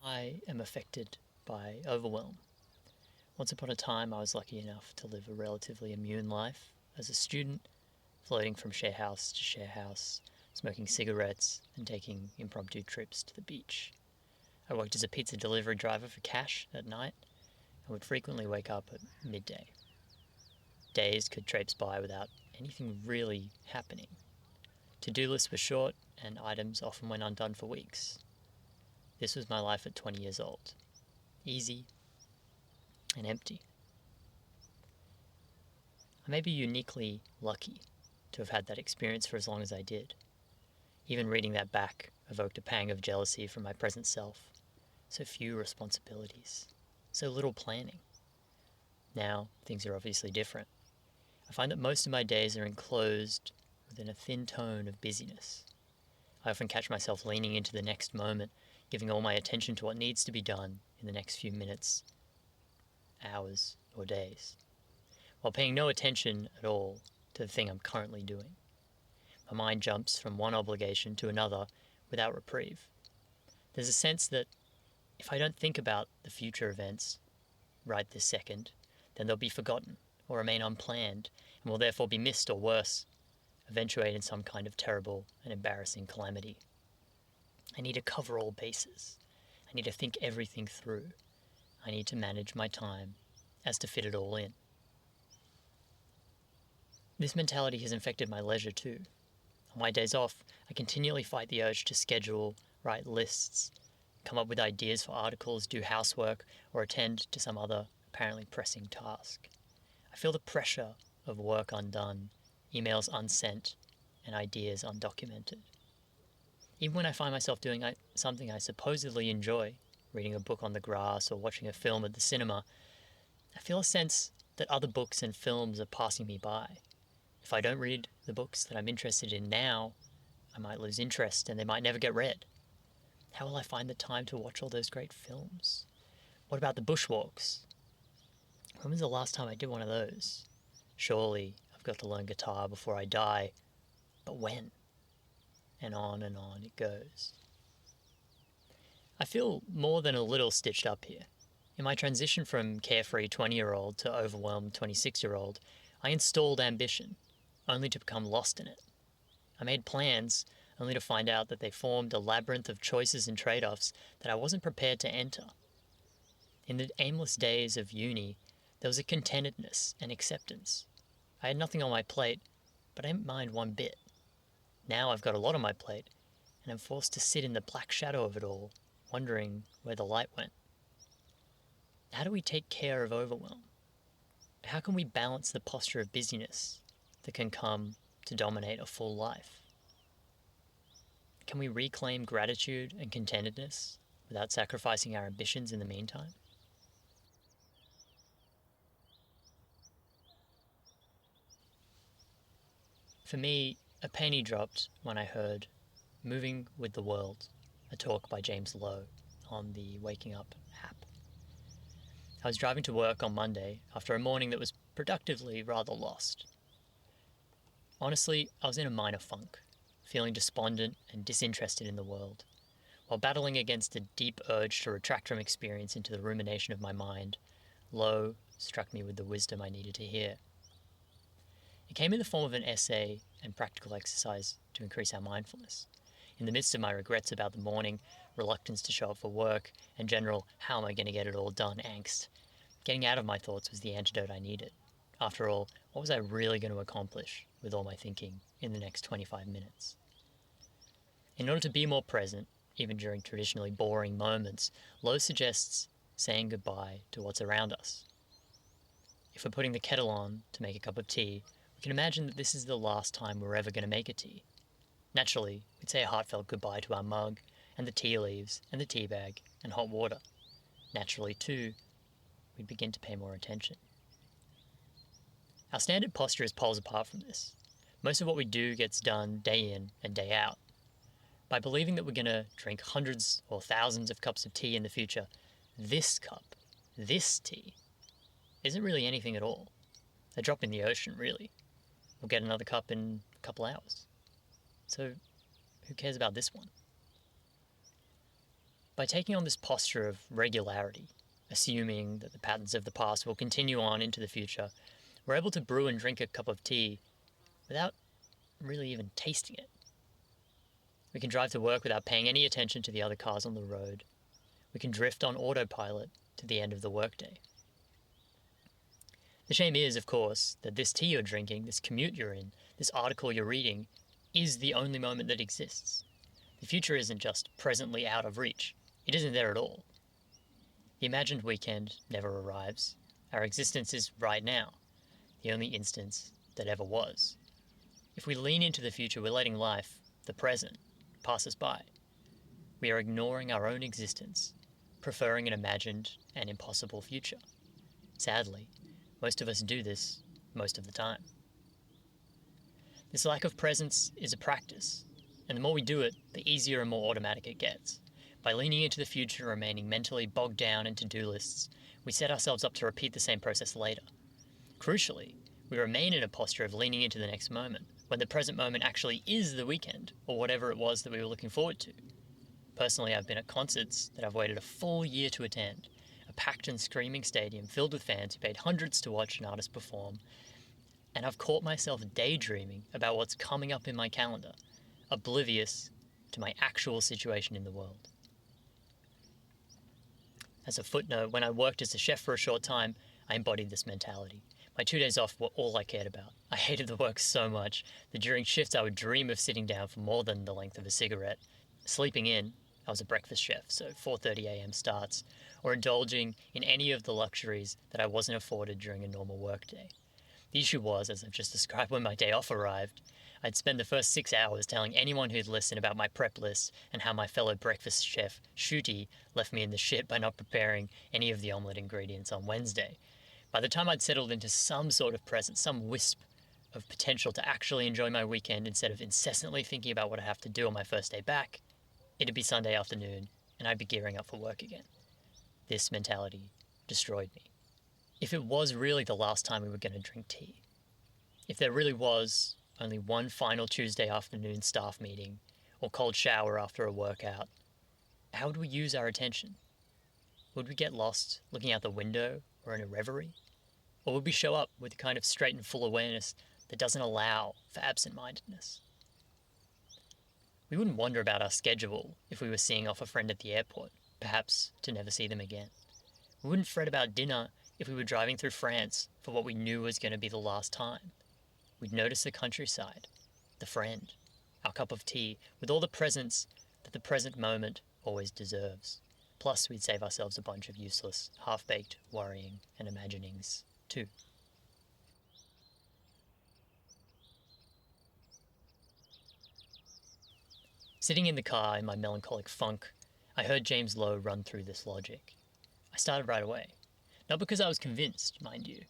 I am affected by overwhelm. Once upon a time, I was lucky enough to live a relatively immune life as a student, floating from share house to share house, smoking cigarettes and taking impromptu trips to the beach. I worked as a pizza delivery driver for cash at night and would frequently wake up at midday. Days could traipse by without anything really happening. To-do lists were short and items often went undone for weeks. This was my life at 20 years old. Easy and empty. I may be uniquely lucky to have had that experience for as long as I did. Even reading that back evoked a pang of jealousy from my present self. So few responsibilities, so little planning. Now, things are obviously different. I find that most of my days are enclosed within a thin tone of busyness. I often catch myself leaning into the next moment, giving all my attention to what needs to be done in the next few minutes, hours, or days, while paying no attention at all to the thing I'm currently doing. My mind jumps from one obligation to another without reprieve. There's a sense that if I don't think about the future events right this second, then they'll be forgotten or remain unplanned and will therefore be missed or worse, eventuate in some kind of terrible and embarrassing calamity. I need to cover all bases. I need to think everything through. I need to manage my time as to fit it all in. This mentality has infected my leisure too. On my days off, I continually fight the urge to schedule, write lists, come up with ideas for articles, do housework, or attend to some other apparently pressing task. I feel the pressure of work undone, emails unsent, and ideas undocumented. Even when I find myself doing something I supposedly enjoy, reading a book on the grass or watching a film at the cinema, I feel a sense that other books and films are passing me by. If I don't read the books that I'm interested in now, I might lose interest and they might never get read. How will I find the time to watch all those great films? What about the bushwalks? When was the last time I did one of those? Surely I've got to learn guitar before I die, but when? And on it goes. I feel more than a little stitched up here. In my transition from carefree 20-year-old to overwhelmed 26-year-old, I installed ambition, only to become lost in it. I made plans, only to find out that they formed a labyrinth of choices and trade-offs that I wasn't prepared to enter. In the aimless days of uni, there was a contentedness and acceptance. I had nothing on my plate, but I didn't mind one bit. Now I've got a lot on my plate, and I'm forced to sit in the black shadow of it all, wondering where the light went. How do we take care of overwhelm? How can we balance the posture of busyness that can come to dominate a full life? Can we reclaim gratitude and contentedness without sacrificing our ambitions in the meantime? For me, a penny dropped when I heard Moving with the World, a talk by James Lowe on the Waking Up app. I was driving to work on Monday after a morning that was productively rather lost. Honestly, I was in a minor funk, feeling despondent and disinterested in the world. While battling against a deep urge to retract from experience into the rumination of my mind, Lowe struck me with the wisdom I needed to hear. It came in the form of an essay and practical exercise to increase our mindfulness. In the midst of my regrets about the morning, reluctance to show up for work, and general how am I going to get it all done angst, getting out of my thoughts was the antidote I needed. After all, what was I really going to accomplish with all my thinking in the next 25 minutes? In order to be more present, even during traditionally boring moments, Lowe suggests saying goodbye to what's around us. If we're putting the kettle on to make a cup of tea, we can imagine that this is the last time we're ever going to make a tea. Naturally, we'd say a heartfelt goodbye to our mug, and the tea leaves, and the tea bag, and hot water. Naturally, too, we'd begin to pay more attention. Our standard posture is poles apart from this. Most of what we do gets done day in and day out. By believing that we're going to drink hundreds or thousands of cups of tea in the future, this cup, this tea, isn't really anything at all. A drop in the ocean, really. We'll get another cup in a couple hours. So, who cares about this one? By taking on this posture of regularity, assuming that the patterns of the past will continue on into the future, we're able to brew and drink a cup of tea without really even tasting it. We can drive to work without paying any attention to the other cars on the road. We can drift on autopilot to the end of the workday. The shame is, of course, that this tea you're drinking, this commute you're in, this article you're reading, is the only moment that exists. The future isn't just presently out of reach. It isn't there at all. The imagined weekend never arrives. Our existence is right now, the only instance that ever was. If we lean into the future, we're letting life, the present, pass us by. We are ignoring our own existence, preferring an imagined and impossible future. Sadly, most of us do this most of the time. This lack of presence is a practice, and the more we do it, the easier and more automatic it gets. By leaning into the future and remaining mentally bogged down in to-do lists, we set ourselves up to repeat the same process later. Crucially, we remain in a posture of leaning into the next moment, when the present moment actually is the weekend, or whatever it was that we were looking forward to. Personally, I've been at concerts that I've waited a full year to attend, a packed and screaming stadium filled with fans who paid hundreds to watch an artist perform, and I've caught myself daydreaming about what's coming up in my calendar, oblivious to my actual situation in the world. As a footnote, when I worked as a chef for a short time, I embodied this mentality. My 2 days off were all I cared about. I hated the work so much that during shifts I would dream of sitting down for more than the length of a cigarette, sleeping in, I was a breakfast chef, so 4:30 a.m. starts, or indulging in any of the luxuries that I wasn't afforded during a normal workday. The issue was, as I've just described, when my day off arrived, I'd spend the first 6 hours telling anyone who'd listen about my prep list and how my fellow breakfast chef, Shooty, left me in the shit by not preparing any of the omelette ingredients on Wednesday. By the time I'd settled into some sort of presence, some wisp of potential to actually enjoy my weekend instead of incessantly thinking about what I have to do on my first day back, it'd be Sunday afternoon and I'd be gearing up for work again. This mentality destroyed me. If it was really the last time we were going to drink tea, if there really was only one final Tuesday afternoon staff meeting or cold shower after a workout, how would we use our attention? Would we get lost looking out the window or in a reverie? Or would we show up with a kind of straight and full awareness that doesn't allow for absent-mindedness? We wouldn't wonder about our schedule if we were seeing off a friend at the airport, perhaps to never see them again. We wouldn't fret about dinner if we were driving through France for what we knew was going to be the last time. We'd notice the countryside, the friend, our cup of tea, with all the presence that the present moment always deserves. Plus, we'd save ourselves a bunch of useless, half-baked worrying and imaginings, too. Sitting in the car in my melancholic funk, I heard James Lowe run through this logic. I started right away. Not because I was convinced, mind you,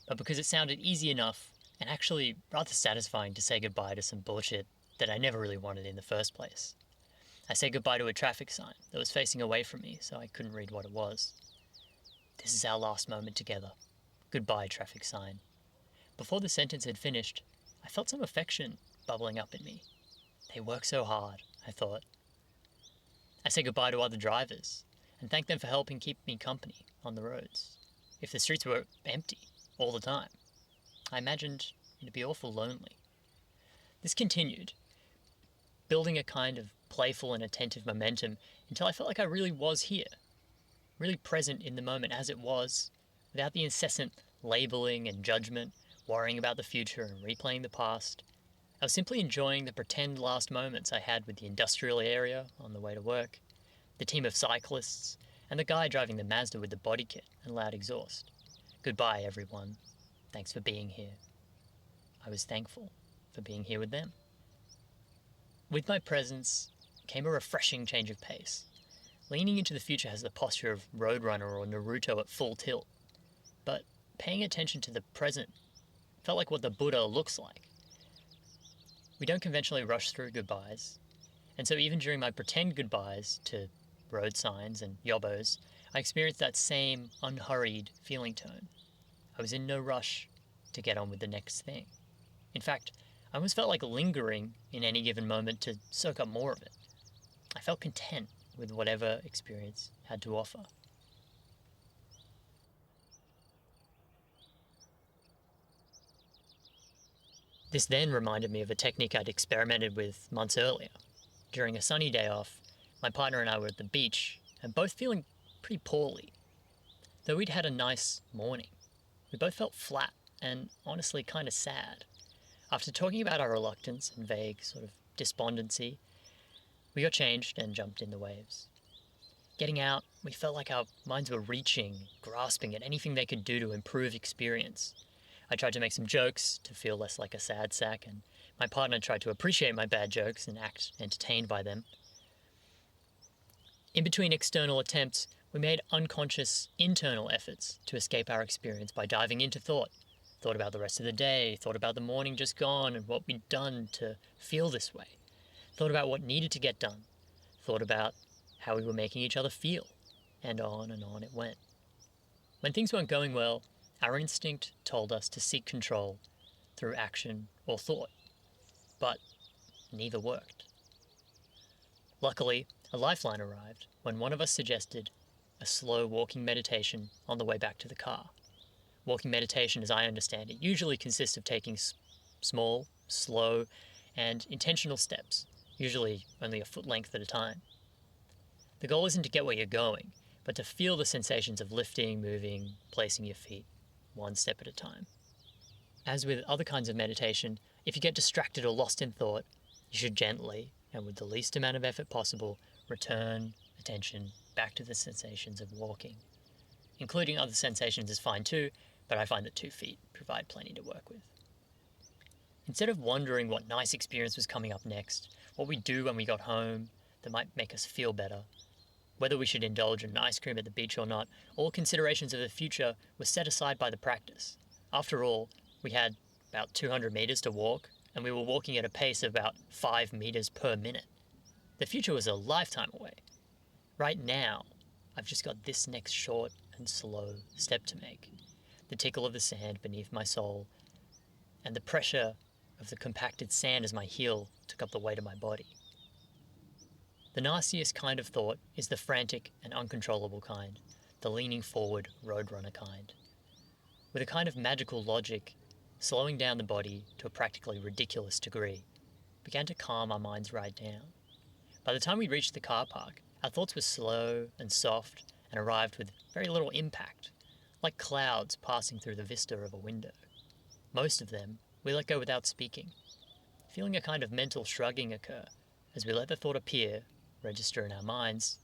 but because it sounded easy enough and actually rather satisfying to say goodbye to some bullshit that I never really wanted in the first place. I said goodbye to a traffic sign that was facing away from me, so I couldn't read what it was. This is our last moment together. Goodbye, traffic sign. Before the sentence had finished, I felt some affection bubbling up in me. They work so hard, I thought. I said goodbye to other drivers and thanked them for helping keep me company on the roads. If the streets were empty all the time, I imagined it'd be awful lonely. This continued, building a kind of playful and attentive momentum until I felt like I really was here, really present in the moment as it was, without the incessant labeling and judgment, worrying about the future and replaying the past. I was simply enjoying the pretend last moments I had with the industrial area on the way to work, the team of cyclists, and the guy driving the Mazda with the body kit and loud exhaust. Goodbye, everyone. Thanks for being here. I was thankful for being here with them. With my presence came a refreshing change of pace. Leaning into the future has the posture of Roadrunner or Naruto at full tilt, but paying attention to the present felt like what the Buddha looks like. We don't conventionally rush through goodbyes, and so even during my pretend goodbyes to road signs and yobbos, I experienced that same unhurried feeling tone. I was in no rush to get on with the next thing. In fact, I almost felt like lingering in any given moment to soak up more of it. I felt content with whatever experience had to offer. This then reminded me of a technique I'd experimented with months earlier. During a sunny day off, my partner and I were at the beach and both feeling pretty poorly. Though we'd had a nice morning, we both felt flat and honestly kind of sad. After talking about our reluctance and vague sort of despondency, we got changed and jumped in the waves. Getting out, we felt like our minds were reaching, grasping at anything they could do to improve experience. I tried to make some jokes to feel less like a sad sack, and my partner tried to appreciate my bad jokes and act entertained by them. In between external attempts, we made unconscious internal efforts to escape our experience by diving into thought. Thought about the rest of the day, thought about the morning just gone and what we'd done to feel this way. Thought about what needed to get done. Thought about how we were making each other feel. And on it went. When things weren't going well, our instinct told us to seek control through action or thought. But neither worked. Luckily, a lifeline arrived when one of us suggested a slow walking meditation on the way back to the car. Walking meditation, as I understand it, usually consists of taking small, slow, and intentional steps, usually only a foot length at a time. The goal isn't to get where you're going, but to feel the sensations of lifting, moving, placing your feet, one step at a time. As with other kinds of meditation, if you get distracted or lost in thought, you should gently, and with the least amount of effort possible, return attention back to the sensations of walking. Including other sensations is fine too, but I find that 2 feet provide plenty to work with. Instead of wondering what nice experience was coming up next, what we'd do when we got home that might make us feel better, whether we should indulge in ice cream at the beach or not, all considerations of the future were set aside by the practice. After all, we had about 200 meters to walk, and we were walking at a pace of about 5 meters per minute. The future was a lifetime away. Right now, I've just got this next short and slow step to make. The tickle of the sand beneath my sole, and the pressure of the compacted sand as my heel took up the weight of my body. The nastiest kind of thought is the frantic and uncontrollable kind, the leaning forward roadrunner kind. With a kind of magical logic, slowing down the body to a practically ridiculous degree began to calm our minds right down. By the time we reached the car park, our thoughts were slow and soft and arrived with very little impact, like clouds passing through the vista of a window. Most of them we let go without speaking, feeling a kind of mental shrugging occur as we let the thought appear, register in our minds,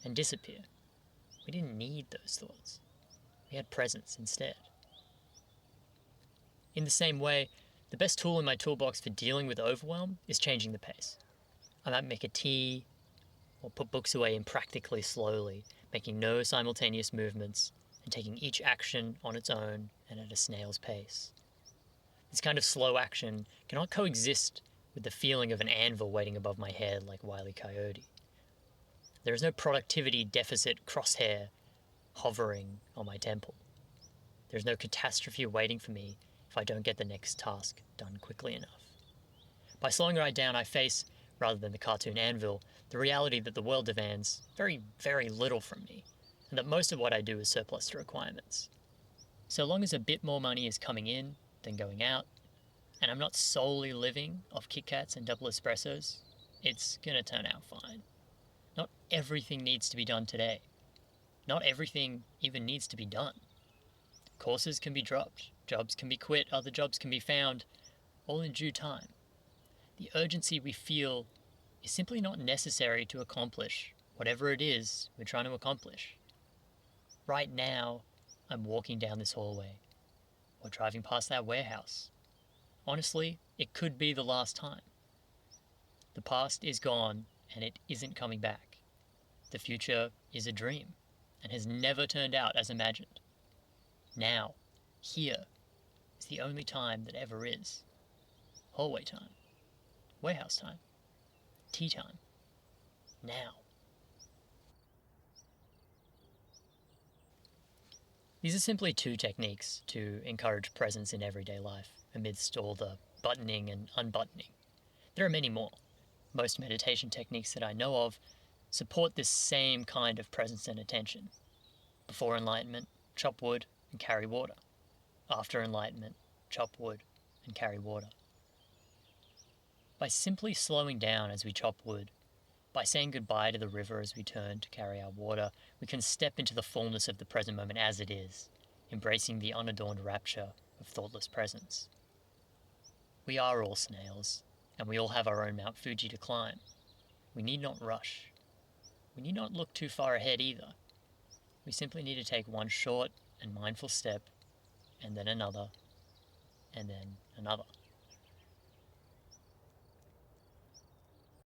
and disappear. We didn't need those thoughts. We had presence instead. In the same way, the best tool in my toolbox for dealing with overwhelm is changing the pace. I might make a tea or put books away impractically slowly, making no simultaneous movements and taking each action on its own and at a snail's pace. This kind of slow action cannot coexist with the feeling of an anvil waiting above my head like Wile E. Coyote. There is no productivity deficit crosshair hovering on my temple. There is no catastrophe waiting for me if I don't get the next task done quickly enough. By slowing right down, I face, rather than the cartoon anvil, the reality that the world demands very, very little from me, and that most of what I do is surplus to requirements. So long as a bit more money is coming in than going out, and I'm not solely living off Kit Kats and double espressos, it's gonna turn out fine. Not everything needs to be done today. Not everything even needs to be done. Courses can be dropped, jobs can be quit, other jobs can be found, all in due time. The urgency we feel is simply not necessary to accomplish whatever it is we're trying to accomplish. Right now, I'm walking down this hallway, or driving past that warehouse. Honestly, it could be the last time. The past is gone, and it isn't coming back. The future is a dream, and has never turned out as imagined. Now, here, is the only time that ever is. Hallway time. Warehouse time. Tea time. Now. These are simply 2 techniques to encourage presence in everyday life amidst all the buttoning and unbuttoning. There are many more. Most meditation techniques that I know of support this same kind of presence and attention. Before enlightenment, chop wood and carry water. After enlightenment, chop wood and carry water. By simply slowing down as we chop wood, by saying goodbye to the river as we turn to carry our water, we can step into the fullness of the present moment as it is, embracing the unadorned rapture of thoughtless presence. We are all snails, and we all have our own Mount Fuji to climb. We need not rush. We need not look too far ahead either. We simply need to take one short and mindful step, and then another, and then another.